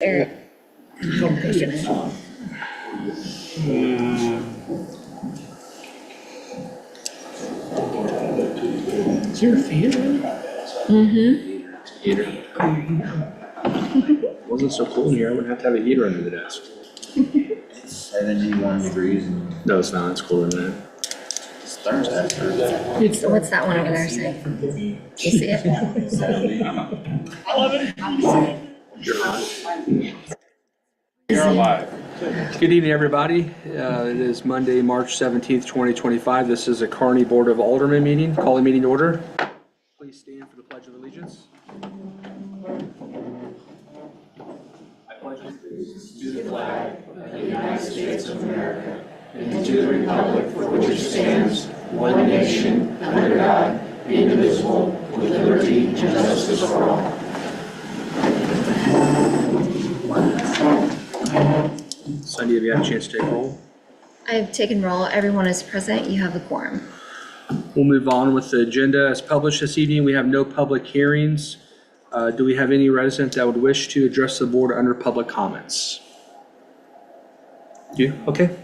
Eric. Is there a fan? Heater. Wasn't so cool in here. I wouldn't have to have a heater under the desk. 71 degrees and No, it's not. It's cooler than that. it's Thursday. What's that one over there saying? You see it? You're alive. Good evening, everybody. It is Monday, March 17th, 2025. This is a Kearney Board of Aldermen meeting. Call the meeting to order. Please stand for the Pledge of Allegiance. I pledge allegiance to the flag of the United States of America and to the republic for which it stands, one nation, under God, indivisible, with liberty and justice for all. Cindy, have you had a chance to take roll? I've taken roll. Everyone is present. You have a quorum. We'll move on with the agenda as published this evening. We have no public hearings. Do we have any resident that would wish to address the board under public comments? You? Okay.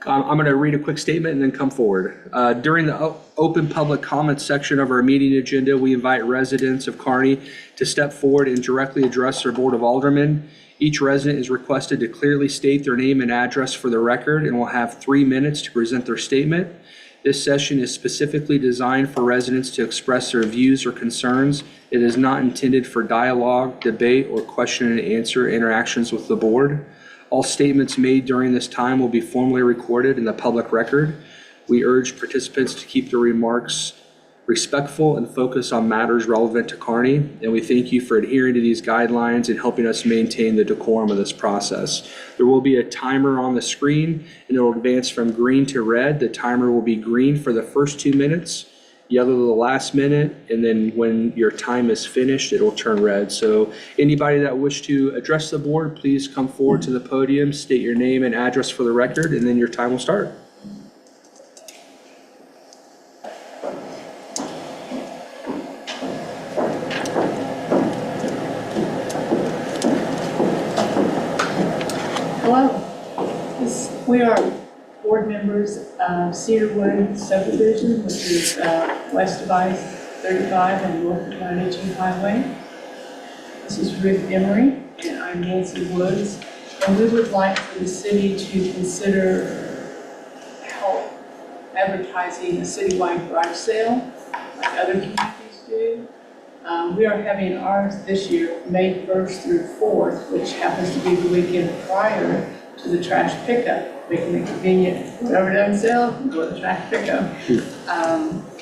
I'm going to read a quick statement and then come forward. During the open public comments section of our meeting agenda, we invite residents of Kearney to step forward and directly address their Board of Aldermen. Each resident is requested to clearly state their name and address for the record and will have 3 minutes to present their statement. This session is specifically designed for residents to express their views or concerns. It is not intended for dialogue, debate, or question and answer interactions with the board. All statements made during this time will be formally recorded in the public record. We urge participants to keep their remarks respectful and focus on matters relevant to Kearney, and we thank you for adhering to these guidelines and helping us maintain the decorum of this process. There will be a timer on the screen, and it will advance from green to red. The timer will be green for the first 2 minutes, yellow the last minute, and then when your time is finished, it will turn red. So anybody that wish to address the board, please come forward to the podium, state your name and address for the record, and then your time will start. Hello, we are board members of Cedarwood subdivision, which is west of I-35 and north of 92 Highway. This is Rick Emery, and I'm Nancy Woods, and we would like for the city to consider help advertising a citywide garage sale like other communities do. We are having ours this year, May 1st through 4th, which happens to be the weekend prior to the trash pickup, making it convenient. Whatever doesn't sell, go to the trash pickup.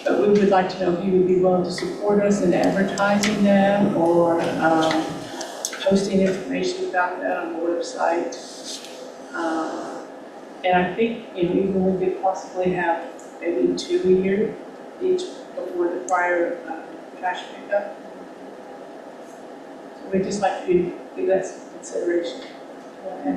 But we would like to know if you would be willing to support us in advertising that or posting information about that on the website. And I think even we could possibly have maybe 2 a year each before the prior trash pickup. So we'd just like to give that some consideration. Okay.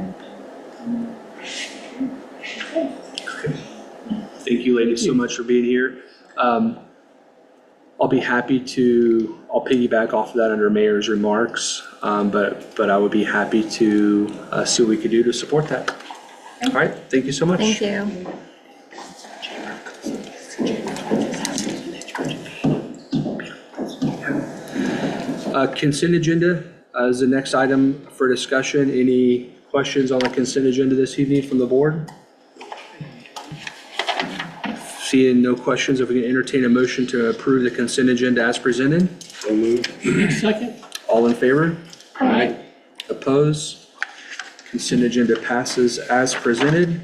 Thank you, ladies, so much for being here. I'll be happy to, I'll piggyback off of that under Mayor's remarks, but I would be happy to see what we could do to support that. All right, thank you so much. Thank you. Consent agenda is the next item for discussion. Any questions on the consent agenda this evening from the board? Seeing no questions, if we can entertain a motion to approve the consent agenda as presented. So moved. Second. All in favor? Aye. Oppose? Consent agenda passes as presented.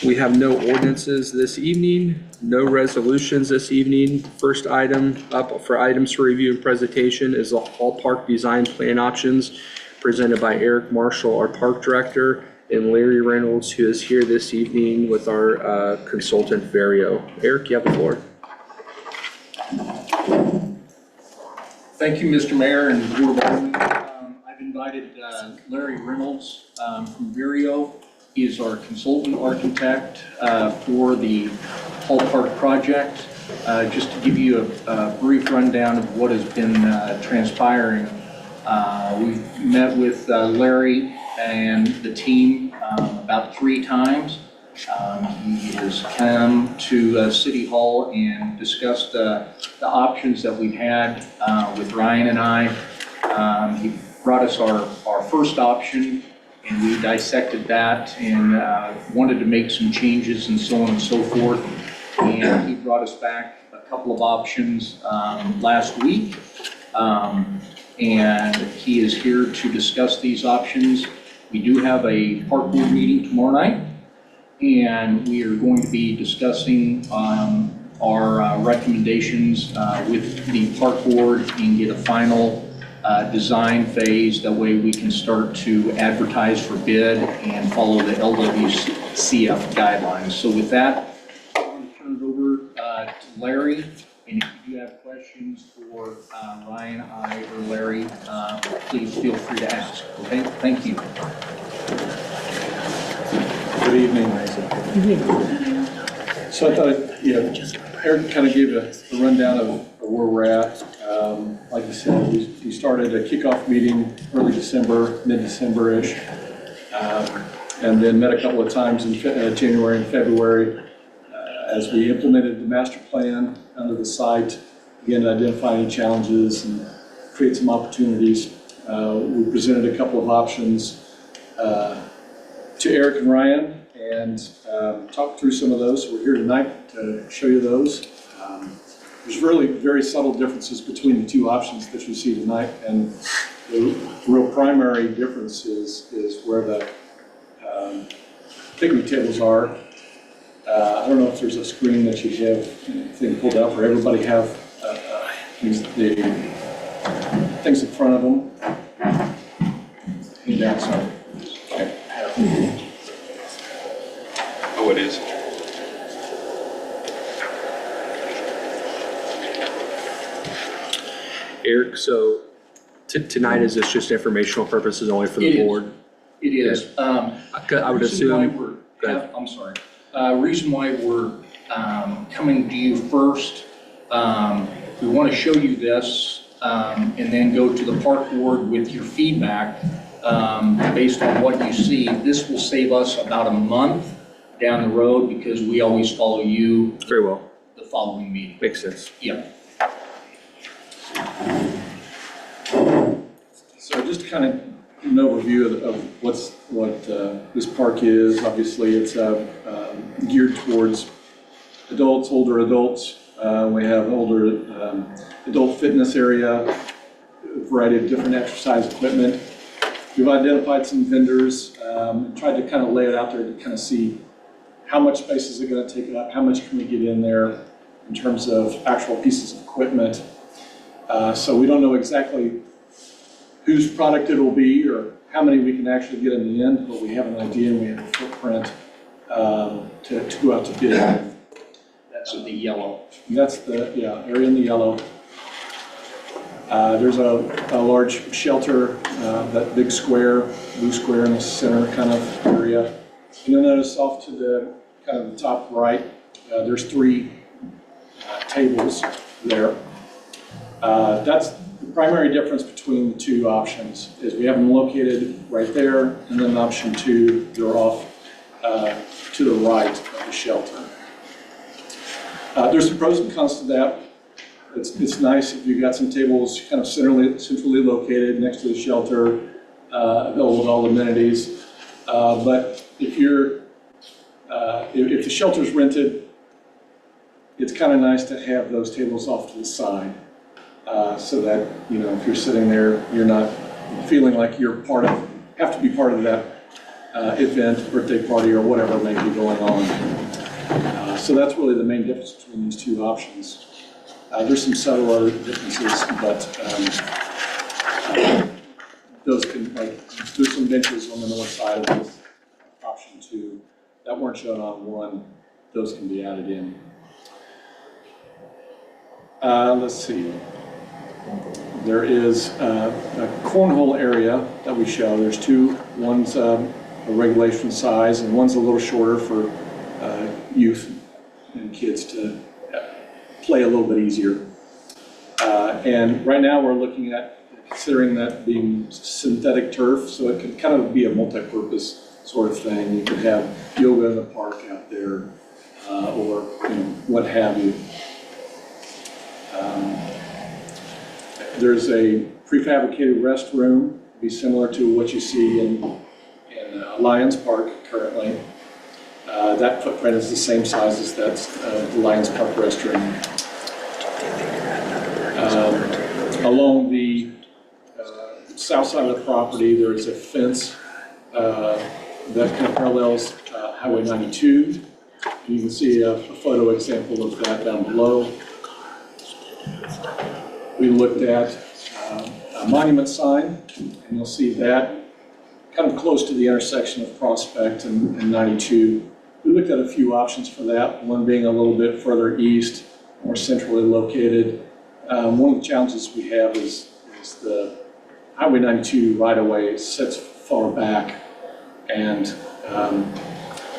We have no ordinances this evening, no resolutions this evening. First item up for items for review and presentation is the Hall Park Design Plan Options presented by Eric Marshall, our Park Director, and Larry Reynolds, who is here this evening with our consultant, Vario. Eric, you have the floor. Thank you, Mr. Mayor and Board of Aldermen. I've invited Larry Reynolds from Vario. He is our consultant architect for the Hall Park project. Just to give you a brief rundown of what has been transpiring We've met with Larry and the team about 3 times. He has come to City Hall and discussed the options that we've had with Ryan and I. He brought us our first option, and we dissected that and wanted to make some changes and so on and so forth. And he brought us back a couple of options last week. And he is here to discuss these options. We do have a park board meeting tomorrow night, and we are going to be discussing our recommendations with the park board and get a final design phase. That way we can start to advertise for bid and follow the LWCF guidelines. So with that, I'm going to turn it over to Larry. And if you do have questions for Ryan, I, or Larry, please feel free to ask. Okay, thank you. Good evening. So I thought, Eric kind of gave a rundown of where we're at. Like you said, we started a kickoff meeting early December, mid-December-ish, and then met a couple of times in January and February as we implemented the master plan under the site, again, to identify any challenges and create some opportunities. We presented a couple of options to Eric and Ryan and talked through some of those. We're here tonight to show you those. There's really very subtle differences between the 2 options that you see tonight, and the real primary difference is where the picnic tables are. I don't know if there's a screen that you have anything pulled up, or everybody have the things in front of them. Handouts are. Okay. Oh, it is. Eric, so tonight, is this just informational purposes only for It the is. board? It is. I would Reason why assume, we're- go ahead. I'm sorry. Reason why we're coming to you first, we want to show you this and then go to the park board with your feedback based on what you see. This will save us about a month down the road because we always follow you Very well, the following meeting. makes sense. Yeah. So just kind of an overview of what this park is. Obviously, it's geared towards adults, older adults. We have older adult fitness area, a variety of different exercise equipment. We've identified some vendors, tried to kind of lay it out there to kind of see how much space is it going to take up, how much can we get in there in terms of actual pieces of equipment. So we don't know exactly whose product it will be or how many we can actually get in the end, but we have an idea and we have a footprint to go out to bid. That's the yellow. And that's the area in the yellow. There's a large shelter, that big square, blue square in the center kind of area. And you'll notice off to the kind of the top right, there's 3 tables there. That's the primary difference between the 2 options is we have them located right there, and then option 2, they're off to the right of the shelter. There's some pros and cons to that. It's nice if you've got some tables kind of centrally located next to the shelter, available with all amenities. But if the shelter's rented, it's kind of nice to have those tables off to the side. So that, if you're sitting there, you're not feeling like you're have to be part of that event, birthday party, or whatever may be going on. So that's really the main difference between these 2 options. There's some subtle other differences, but those can, there's some benches on the north side of this option 2 that weren't shown on 1. Those can be added in. Let's see. There is a cornhole area that we show. There's 2. One's a regulation size, and one's a little shorter for youth and kids to play a little bit easier. And right now we're looking at considering that being synthetic turf, so it could kind of be a multi-purpose sort of thing. You could have yoga in the park out there, or what have you. There's a prefabricated restroom, be similar to what you see in Lions Park currently. That footprint is the same size as that's the Lions Park restroom. Along the south side of the property, there is a fence that kind of parallels Highway 92. You can see a photo example of that down below. We looked at a monument sign, and you'll see that kind of close to the intersection of Prospect and 92. We looked at a few options for that, one being a little bit further east, more centrally located. One of the challenges we have is the Highway 92 right-of-way sits far back, and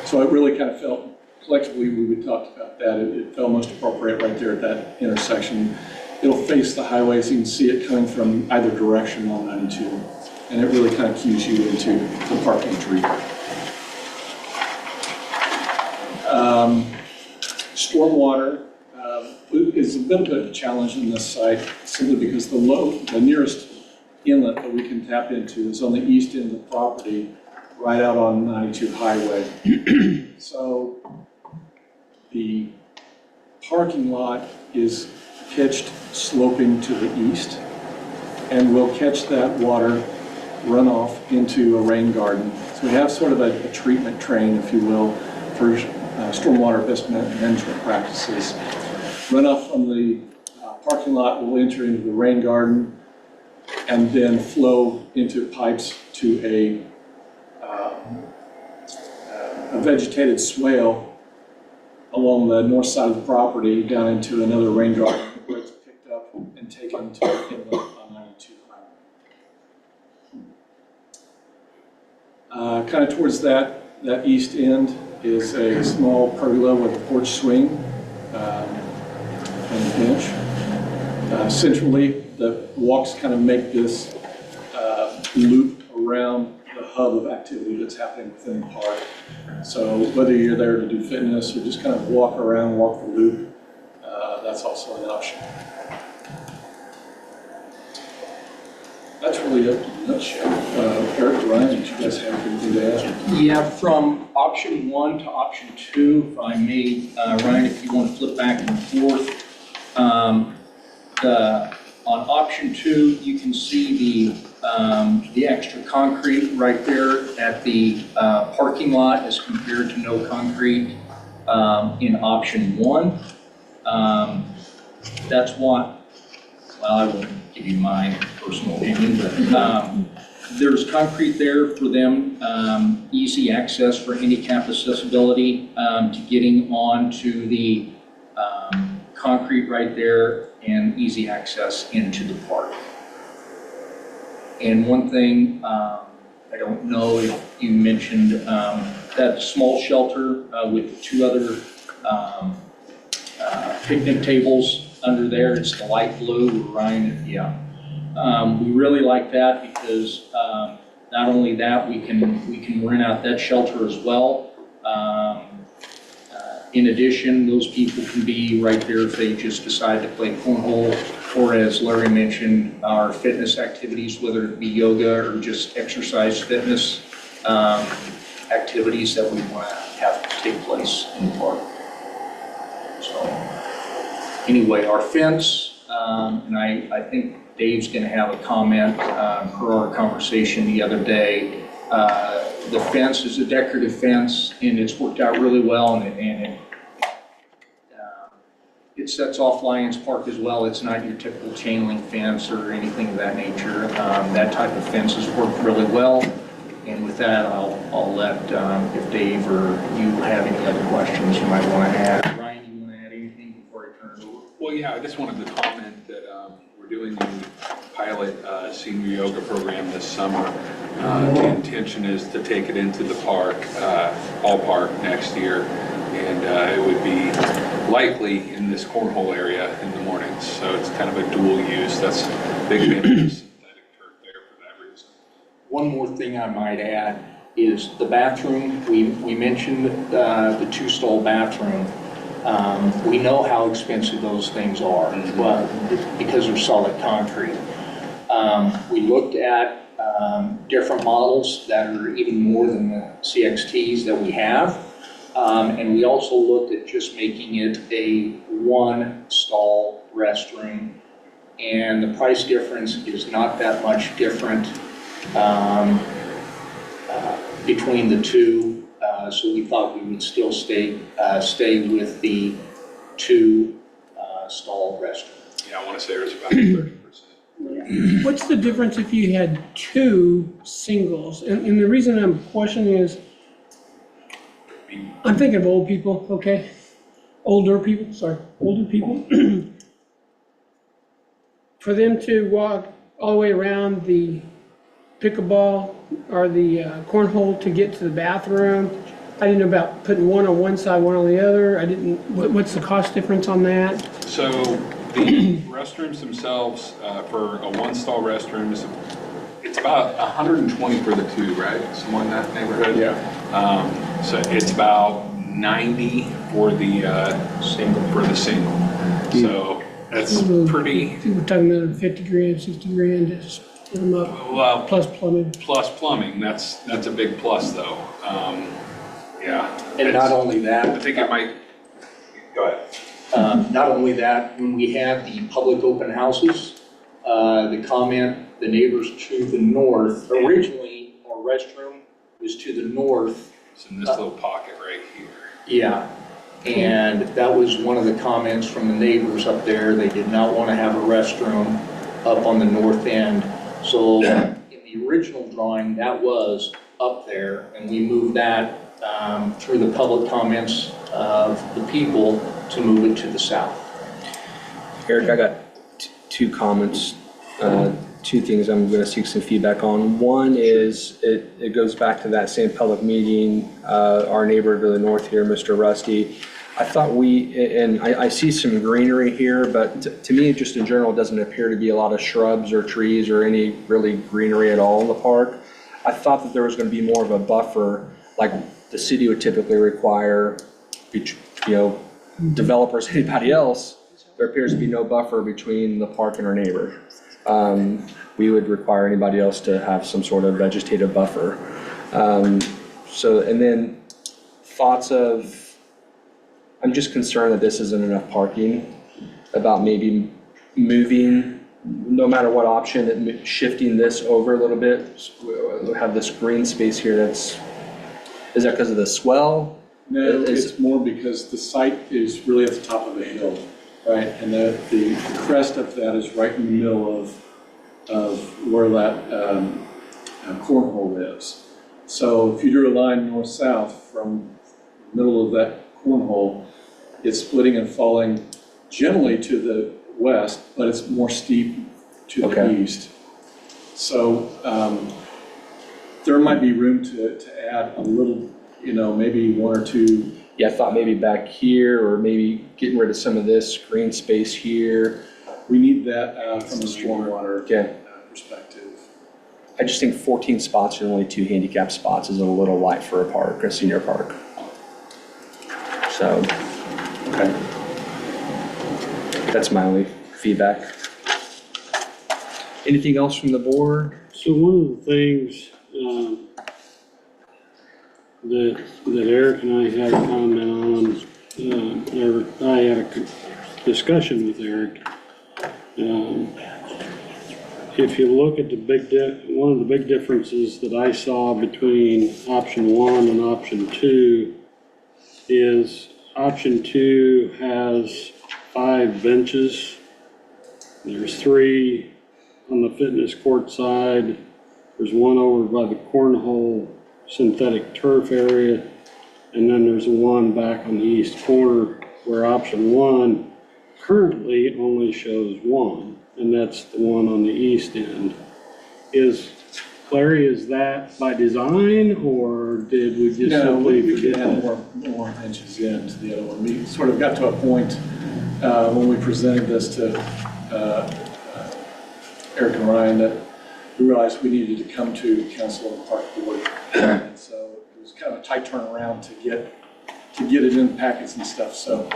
so it really kind of felt, collectively we talked about that, it felt most appropriate right there at that intersection. It'll face the highway, so you can see it coming from either direction on 92, and it really kind of cues you into the park entry. Stormwater is a bit of a challenge in this site, simply because the nearest inlet that we can tap into is on the east end of the property, right out on 92 highway. So the parking lot is pitched sloping to the east, and we'll catch that water runoff into a rain garden. So we have sort of a treatment train, if you will, for stormwater best management practices. Runoff from the parking lot will enter into the rain garden and then flow into pipes to a vegetated swale along the north side of the property down into another rain garden where it's picked up and taken to the inlet on 92 highway. Kind of towards that east end is a small pergola with a porch swing and a bench. Centrally, the walks kind of make this loop around the hub of activity that's happening within the park. So whether you're there to do fitness or just kind of walk around, walk the loop, that's also an option. That's really it in a nutshell. Eric, Ryan, did you guys have anything to ask? Yeah, from option 1 to option 2, if I may, Ryan, if you want to flip back and forth. On option 2, you can see the extra concrete right there at the parking lot as compared to no concrete in option 1. That's what, well, I won't give you my personal opinion, but there's concrete there for them, easy access for handicap accessibility to getting onto the concrete right there, and easy access into the park. And one thing, I don't know if you mentioned, that small shelter with 2 other picnic tables under there, it's the light blue, Ryan, yeah. We really like that because not only that, we can rent out that shelter as well. In addition, those people can be right there if they just decide to play cornhole, or as Larry mentioned, our fitness activities, whether it be yoga or just exercise fitness activities that we want to have take place in the park. So anyway, our fence, and I think Dave's going to have a comment per our conversation the other day. The fence is a decorative fence, and it's worked out really well, and it sets off Lions Park as well. It's not your typical chain link fence or anything of that nature. That type of fence has worked really well. And with that, I'll let, if Dave or you have any other questions you might want to add. Ryan, you want to add anything before I turn it over? Well, yeah, I just wanted to comment that we're doing the pilot senior yoga program this summer. The intention is to take it into the park, Hall Park next year, and it would be likely in this cornhole area in the mornings. So it's kind of a dual use. That's a big benefit of synthetic one more thing I might add is the bathroom. We mentioned the two-stall bathroom. We know how expensive those things are, well, because they're solid concrete. We looked at different models that are even more than the CXTs that we have. And we also looked at just making it a one-stall restroom. And the price difference is not that much different between the two. So we thought we would still stay with the two stall restroom. Yeah, I want to say there's about 30%. What's the difference if you had two singles? And the reason I'm questioning is, I'm thinking of old people, okay? Older people. For them to walk all the way around the pickleball or the cornhole to get to the bathroom, I didn't know about putting one on one side, one on the other. What's the cost difference on that? So the restrooms themselves, for a one-stall restroom, it's about 120 for the two, right? Somewhere in that neighborhood? Yeah. So it's about 90 for the single. So that's pretty, I think we're talking about 50 grand, 60 grand, just put them up, well, plus plumbing. plus plumbing, that's a big plus though. Yeah. And not only that, I think it might, go ahead. not only that, when we had the public open houses, the neighbors to the north, originally our restroom was to the north. It's in this little pocket right here. Yeah, and that was one of the comments from the neighbors up there. They did not want to have a restroom up on the north end. So in the original drawing, that was up there, and we moved that through the public comments of the people to move it to the south. Eric, I got two comments, two things I'm going to seek some feedback on. One is, it goes back to that same public meeting, our neighbor to the north here, Mr. Rusty. I thought I see some greenery here, but to me, just in general, it doesn't appear to be a lot of shrubs or trees or any really greenery at all in the park. I thought that there was going to be more of a buffer, like the city would typically require, developers, anybody else. There appears to be no buffer between the park and our neighbor. We would require anybody else to have some sort of vegetative buffer. And then thoughts of, I'm just concerned that this isn't enough parking, about maybe moving, no matter what option, shifting this over a little bit. We have this green space here is that because of the swell? No, it's more because the site is really at the top of a hill, right? And the crest of that is right in the middle of where that cornhole is. So if you drew a line north-south from the middle of that cornhole, it's splitting and falling generally to the west, but it's more steep to the east. So there might be room to add a little, maybe one or two. Yeah, I thought maybe back here, or maybe getting rid of some of this green space here. We need that from a stormwater perspective. I just think 14 spots and only 2 handicap spots is a little light for a park, a senior park. So, Okay. that's my only feedback. Anything else from the board? So one of the things that Eric and I had a comment on, or I had a discussion with Eric. If you look at one of the big differences that I saw between option 1 and option 2 is option 2 has 5 benches. There's 3 on the fitness court side. There's 1 over by the cornhole synthetic turf area, and then there's 1 back on the east corner, where option 1 currently only shows 1, and that's the one on the east end. Larry, is that by design, or did we just No, simply we could forget add that? more benches into the other one. We sort of got to a point when we presented this to Eric and Ryan that we realized we needed to come to council and park board. And so it was kind of a tight turnaround to get it in packets and stuff. So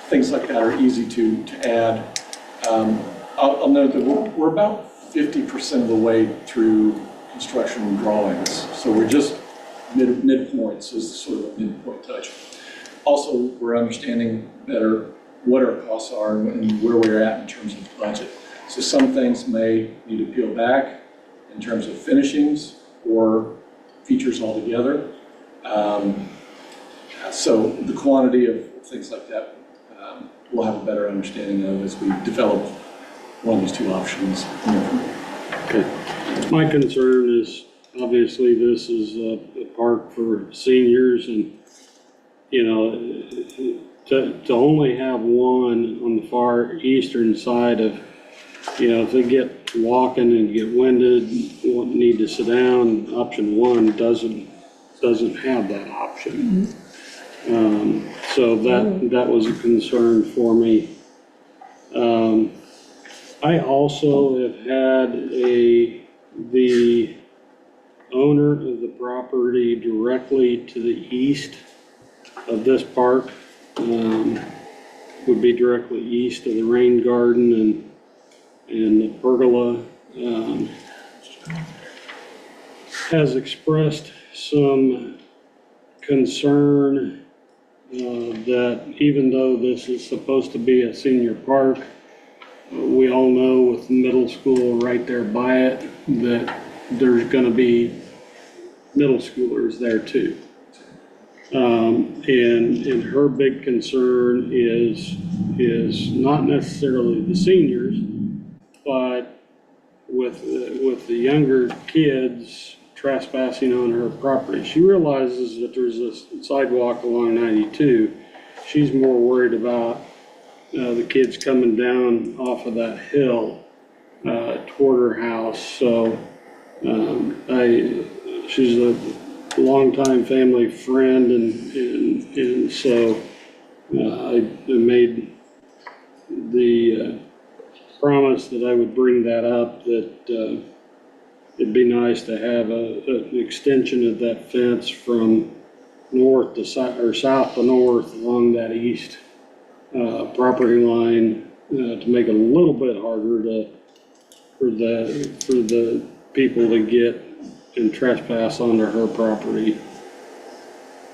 things like that are easy to add. I'll note that we're about 50% of the way through construction drawings. So we're just midpoints is sort of a midpoint touch. Also, we're understanding better what our costs are and where we're at in terms of budget. So some things may need to peel back in terms of finishings or features altogether. So the quantity of things like that, we'll have a better understanding of as we develop one of these two options. Okay. My concern is, obviously, this is a park for seniors, and, you know, to only have one on the far eastern side of, you know, if they get walking and get winded, need to sit down, option one doesn't have that option. So that was a concern for me. I also have had the owner of the property directly to the east of this park, would be directly east of the rain garden and the pergola, has expressed some concern that even though this is supposed to be a senior park, we all know with middle school right there by it that there's going to be middle schoolers there too. And her big concern is not necessarily the seniors, but with the younger kids trespassing on her property. She realizes that there's a sidewalk along 92. She's more worried about the kids coming down off of that hill toward her house. So she's a longtime family friend, and so I made the promise that I would bring that up, that it'd be nice to have an extension of that fence from north to south, or south to north along that east property line, to make it a little bit harder for the people to get and trespass onto her property.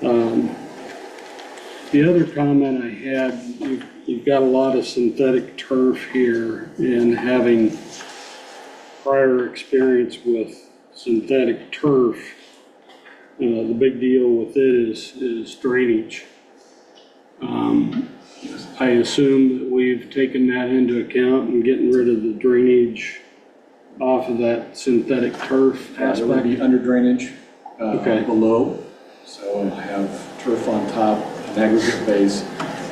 The other comment I had, you've got a lot of synthetic turf here, and having prior experience with synthetic turf, the big deal with it is drainage. I assume that we've taken that into account and getting rid of the drainage off of that synthetic turf There will aspect. be under drainage Okay. below. So I'll have turf on top, an aggregate base,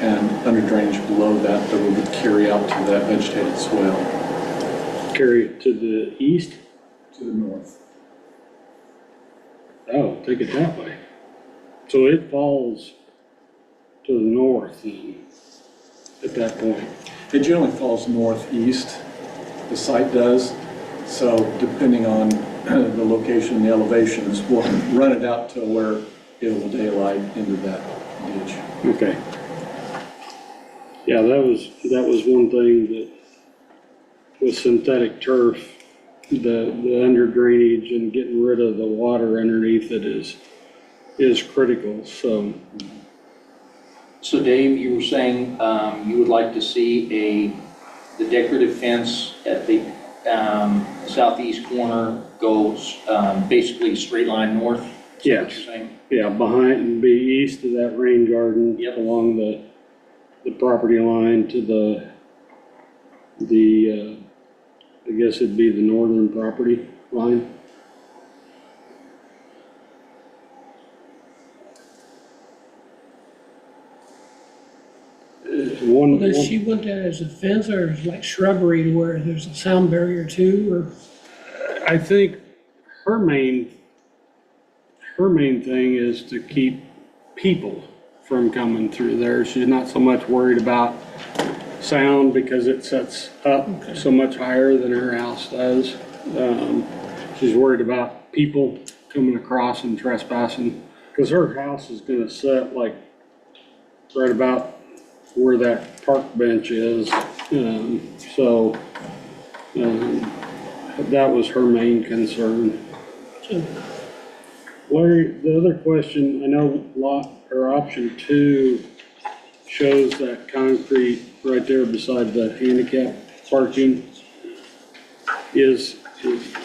and under drainage below that will carry out to that vegetated swale Carry it to the east? to the north. Oh, take it that way. So it falls to the north then, at that point. It generally falls northeast, the site does. So depending on the location and the elevations, we'll run it out to where it will daylight into that ditch. Okay. Yeah, that was one thing that with synthetic turf, the under drainage and getting rid of the water underneath it is critical, so. So Dave, you were saying you would like to see the decorative fence at the southeast corner goes basically straight line north? Is that what Yes. you're saying? Yeah, behind, and be east of that rain garden. Yep. Along the property line to the I guess it'd be the northern property line. Does she want that as a fence or as like shrubbery where there's a sound barrier too, or? I think her main thing is to keep people from coming through there. She's not so much worried about sound because it sets up so much higher than her house does. She's worried about people coming across and trespassing, because her house is gonna sit like right about where that park bench is. So, that was her main concern. Larry, the other question, I know option 2 shows that concrete right there beside the handicap parking. Is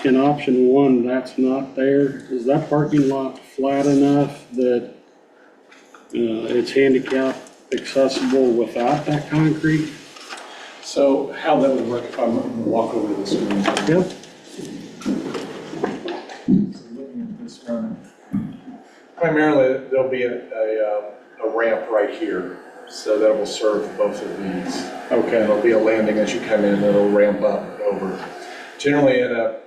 in option 1, that's not there? Is that parking lot flat enough that it's handicap accessible without that concrete? So how that would work, if I'm going to walk over to the screen. Yep. So looking at this one, primarily there'll be a ramp right here, so that will serve both of these. Okay. There'll be a landing as you come in, that'll ramp up and over. Generally in a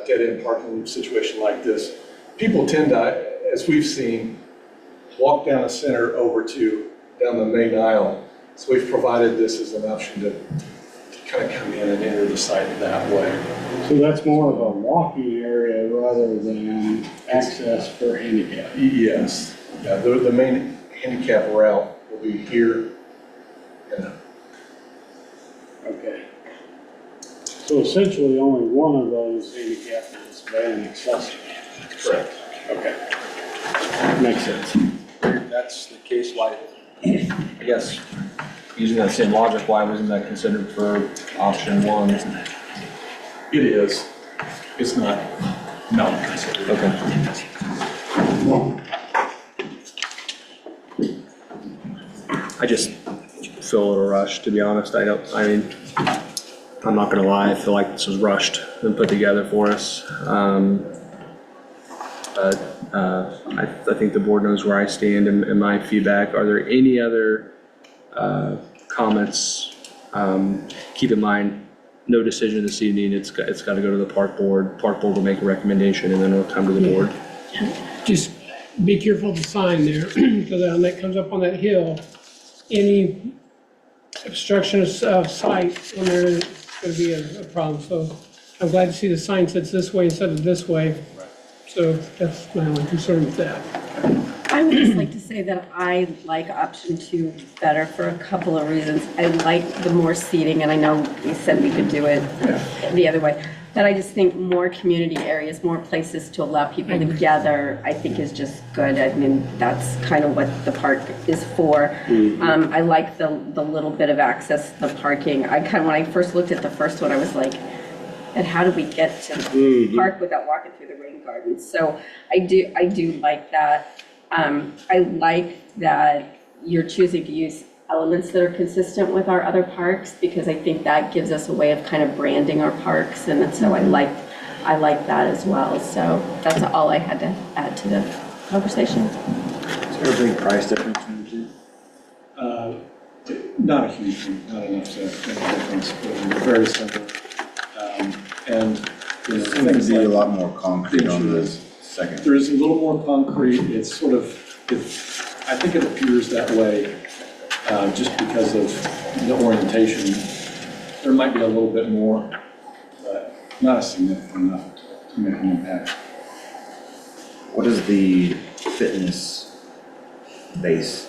dead-end parking situation like this, people tend to, as we've seen, walk down the center over to down the main aisle. So we've provided this as an option to kind of come in and enter the site that way. So that's more of a walking area rather than access for handicap? Yes. Yeah, the main handicap route will be here and Okay. So essentially only one of those handicap is van accessible? correct. Okay. Makes sense. That's the case, why, I guess, using that same logic, why wasn't that considered for option 1? It is. It's not considered. Okay. I just feel a little rushed, to be honest. I'm not gonna lie, I feel like this was rushed and put together for us. But I think the board knows where I stand in my feedback. Are there any other comments? Keep in mind, no decision this evening. It's got to go to the park board. Park board will make a recommendation and then it'll come to the board. Just be careful of the sign there, because when that comes up on that hill, any obstruction of sight on there is going to be a problem. So I'm glad to see the sign sits this way instead of this way. So that's my only concern with that. I would just like to say that I like option 2 better for a couple of reasons. I like the more seating, and I know you said we could do it the other way, but I just think more community areas, more places to allow people to gather, I think is just good. I mean, that's kind of what the park is for. I like the little bit of access, the parking. When I first looked at the first one, I was like, and how do we get to the park without walking through the rain garden? So I do like that. I like that you're choosing to use elements that are consistent with our other parks, because I think that gives us a way of kind of branding our parks, and so I like that as well. So that's all I had to add to the conversation. Is there a big price difference between the two? Not a huge one, not enough to make a difference, but they're very similar. And you know, Seems to things be a like lot more concrete on the second. there is a little more concrete. It's sort of, I think it appears that way just because of the orientation. There might be a little bit more, but not a significant enough to make an impact. What is the fitness base?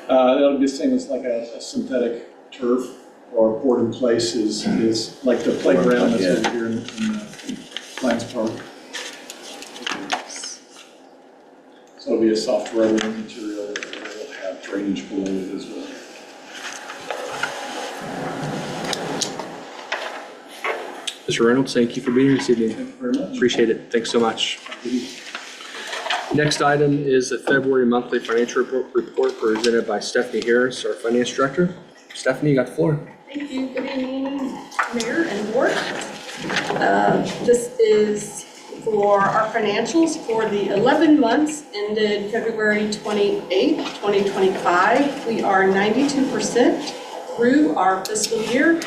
That'll be the same as like a synthetic turf or board in place is like the playground that's over here in Lions Park. So it'll be a soft rubber material that will have drainage below it as well. Mr. Reynolds, thank you for being here this evening. Thank you very much. Appreciate it. Thanks so much. Next item is the February monthly financial report presented by Stephanie Harris, our finance director. Stephanie, you got the floor. Thank you. Good evening, Mayor and Board. This is for our financials for the 11 months ended February 28th, 2025. We are 92% through our fiscal year.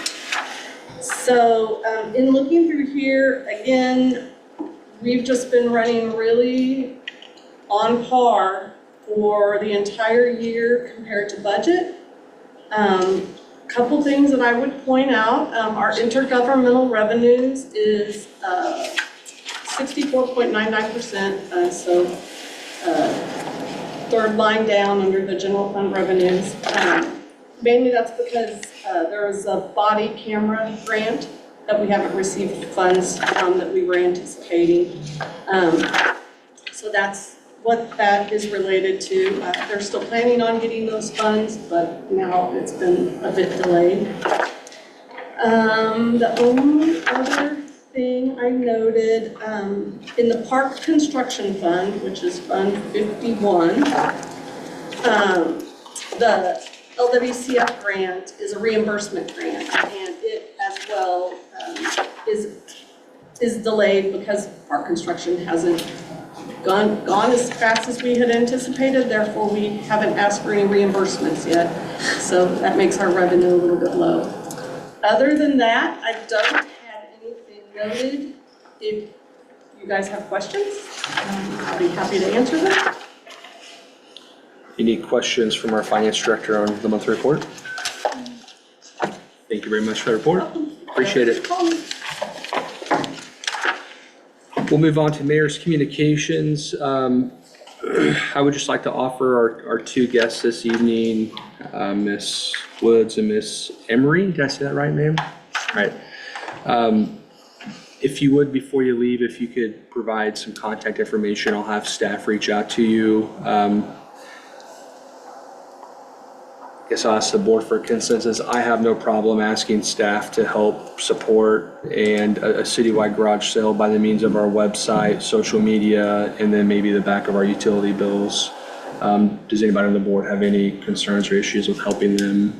So in looking through here, again, we've just been running really on par for the entire year compared to budget. Couple things that I would point out, our intergovernmental revenues is 64.99%, so third line down under the general fund revenues. Mainly that's because there was a body camera grant that we haven't received funds from that we were anticipating. So that's what that is related to. They're still planning on getting those funds, but now it's been a bit delayed. The only other thing I noted, in the park construction fund, which is Fund 51, the LWCF grant is a reimbursement grant, and it as well is delayed because park construction hasn't gone as fast as we had anticipated. Therefore, we haven't asked for any reimbursements yet. So that makes our revenue a little bit low. Other than that, I don't have anything noted. If you guys have questions, I'll be happy to answer them. Any questions from our finance director on the monthly report? Thank you very much for the report. Appreciate it. We'll move on to mayor's communications. I would just like to offer our two guests this evening, Ms. Woods and Ms. Emery. Did I say that right, ma'am? All right. If you would, before you leave, if you could provide some contact information, I'll have staff reach out to you. I guess I'll ask the board for consensus. I have no problem asking staff to help support and a citywide garage sale by the means of our website, social media, and then maybe the back of our utility bills. Does anybody on the board have any concerns or issues with helping them?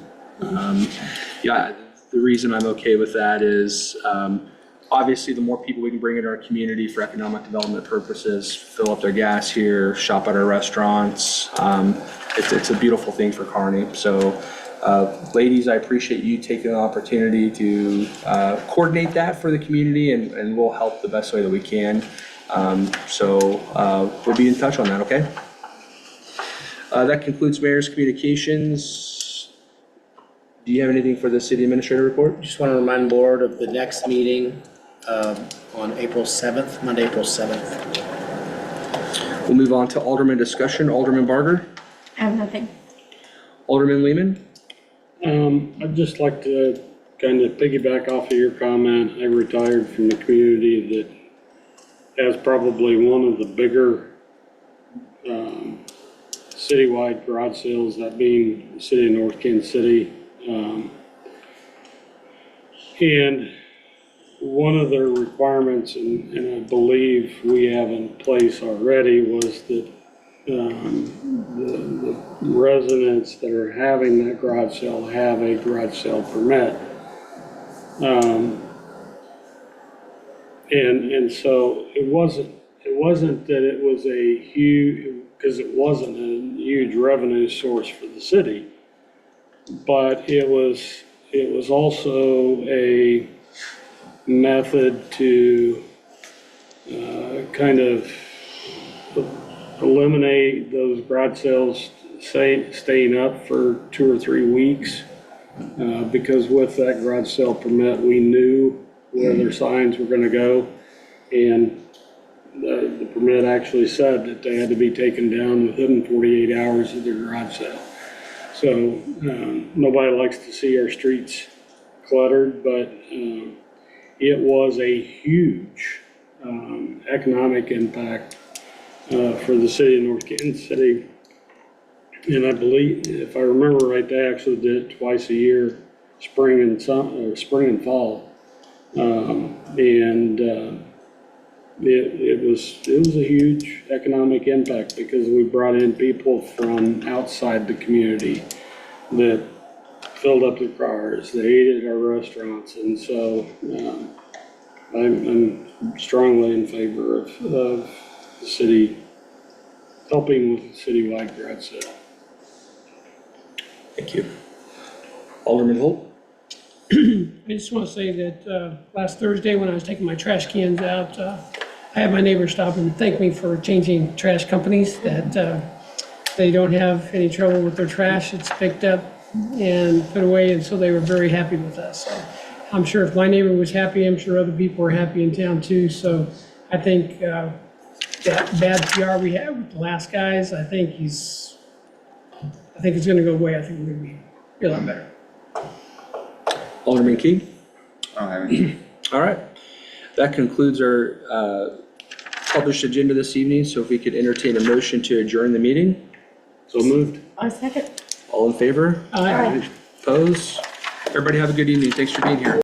Yeah, the reason I'm okay with that is obviously the more people we can bring into our community for economic development purposes, fill up their gas here, shop at our restaurants. It's a beautiful thing for Kearney. So ladies, I appreciate you taking the opportunity to coordinate that for the community, and we'll help the best way that we can. So we'll be in touch on that, okay? That concludes mayor's communications. Do you have anything for the city administrator report? Just want to remind the board of the next meeting on April 7th, Monday, April 7th. We'll move on to Alderman discussion. Alderman Barger? I have nothing. Alderman Lehman? I'd just like to kind of piggyback off of your comment. I retired from the community that has probably one of the bigger citywide garage sales, that being the city of North Kansas City. And one of the requirements, and I believe we have in place already, was that the residents that are having that garage sale have a garage sale permit. And so it wasn't that it was a huge, because it wasn't a huge revenue source for the city, but it was also a method to kind of eliminate those garage sales staying up for 2 or 3 weeks, because with that garage sale permit, we knew where their signs were going to go, and the permit actually said that they had to be taken down within 48 hours of their garage sale. So nobody likes to see our streets cluttered, but it was a huge economic impact for the city of North Kansas City. And I believe, if I remember right, they actually did it twice a year, spring and fall. It was a huge economic impact because we brought in people from outside the community that filled up their cars, they ate at our restaurants, and so I'm strongly in favor of the city helping with the citywide garage sale. Thank you. Alderman Holt? I just want to say that last Thursday when I was taking my trash cans out, I had my neighbor stop and thank me for changing trash companies, that they don't have any trouble with their trash. It's picked up and put away, and so they were very happy with us. So I'm sure if my neighbor was happy, I'm sure other people were happy in town too. So I think that bad PR we had with the last guys, I think it's gonna go away. I think we're gonna be a lot better. Alderman Key? I don't have any. All right. That concludes our published agenda this evening, so if we could entertain a motion to adjourn the meeting. So moved. A second. All in favor? Aye. Opposed? Everybody have a good evening. Thanks for being here.